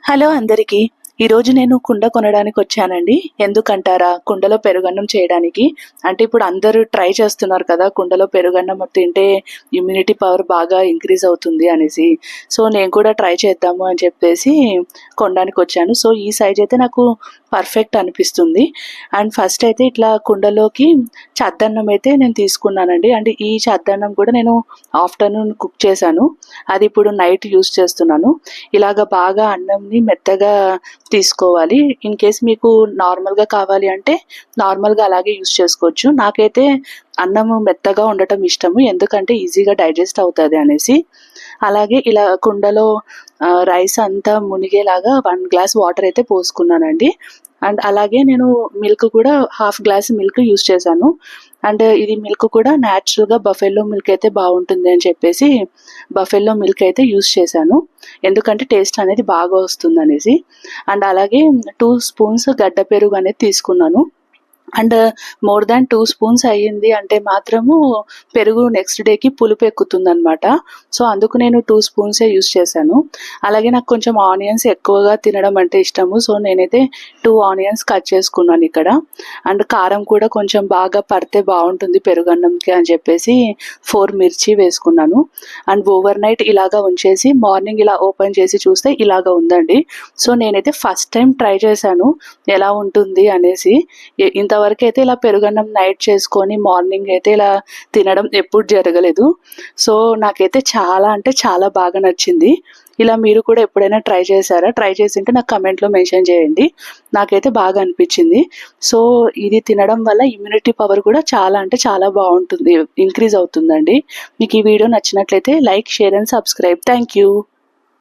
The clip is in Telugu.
హలో అందరికీ. ఈరోజు నేను కుండ కొనడానికి వచ్చానండి. ఎందుకంటారా? కుండలో పెరుగన్నం చేయడానికి. అంటే ఇప్పుడు అందరూ ట్రై చేస్తున్నారు కదా! కుండలో పెరుగన్నం తింటే ఇమ్యూనిటీ పవర్ బాగా ఇంక్రీజ్ అవుతుంది అనేసి. సో, నేను కూడా ట్రై చేద్దాము అని చెప్పేసి కొనడానికి వచ్చాను. సో, ఈ సైజ్ అయితే నాకు పర్ఫెక్ట్ అనిపిస్తుంది. అండ్ ఫస్ట్ అయితే ఇట్లా కుండలోకి చద్దన్నం అయితే నేను తీసుకున్నానండి. అండ్ ఈ చద్దన్నం కూడా నేను ఆఫ్టర్‌నూన్ కుక్ చేశాను. అది ఇప్పుడు నైట్ యూజ్ చేస్తున్నాను. ఇలాగ బాగా అన్నంని మెత్తగా తీసుకోవాలి. ఇన్ కేస్ మీకు నార్మల్‌గా కావాలి అంటే నార్మల్‌గా అలాగే యూజ్ చేసుకోవచ్చు. నాకైతే అన్నము మెత్తగా ఉండటం ఇష్టము. ఎందుకంటే ఈజీగా డైజెస్ట్ అవుతది అనేసి. అలాగే ఇలా కుండలో రైస్ అంతా మునిగేలాగా 1 గ్లాస్ వాటర్ అయితే పోసుకున్నానండి. అండ్ అలాగే నేను మిల్క్ కూడా హాఫ్ గ్లాస్ మిల్క్ యూజ్ చేశాను. అండ్ ఇది మిల్క్ కూడా న్యాచురల్‌గా బఫెలో మిల్క్ అయితే బాగుంటుంది అని చెప్పేసి బఫెలో మిల్క్ అయితే యూజ్ చేశాను. ఎందుకంటే టేస్ట్ అనేది బాగా వస్తుందనేసి. అండ్ అలాగే 2 స్పూన్స్ గడ్డ పెరుగు అనేది తీసుకున్నాను. అండ్ మోర్ దాన్ 2 స్పూన్స్ అయ్యింది అంటే మాత్రము పెరుగు నెక్స్ట్ డేకి పులుపు ఎక్కుతుందనమాట. సో, అందుకు నేను 2 స్పూన్సే యూజ్ చేశాను. అలాగే నాకు కొంచెం ఆనియన్స్ ఎక్కువగా తినడం అంటే ఇష్టము. సో, నేనైతే 2 ఆనియన్స్ కట్ చేసుకున్నాను ఇక్కడ. అండ్ కారం కూడా కొంచెం బాగా పడితే బాగుంటుంది పెరుగన్నంకి అని చెప్పేసి 4 మిర్చి వేసుకున్నాను. అండ్ ఓవర్ నైట్ ఇలాగా ఉంచేసి మార్నింగ్ ఇలా ఓపెన్ చేసి చూస్తే ఇలాగా ఉందండి. సో, నేనైతే ఫస్ట్ టైం ట్రై చేశాను ఎలా ఉంటుంది అనేసి. ఇంతవరకు అయితే ఇలా పెరుగన్నం నైట్ చేసుకొని మార్నింగ్ అయితే ఇలా తినడం ఎప్పుడు జరగలేదు. సో, నాకైతే చాలా అంటే చాలా బాగా నచ్చింది. ఇలా మీరు కూడా ఎప్పుడైనా ట్రై చేశారా? ట్రై చేసింటే నాకు కమెంట్‌లో మెన్షన్ చేయండి. నాకైతే బాగా అనిపించింది. సో, ఇది తినడం వల్ల ఇమ్యూనిటీ పవర్ కూడా చాలా అంటే చాలా బాగుంటుంది. ఇంక్రీజ్ అవుతుందండి. మీకు ఈ వీడియో నచ్చినట్లయితే like, share and subscribe. Thank you.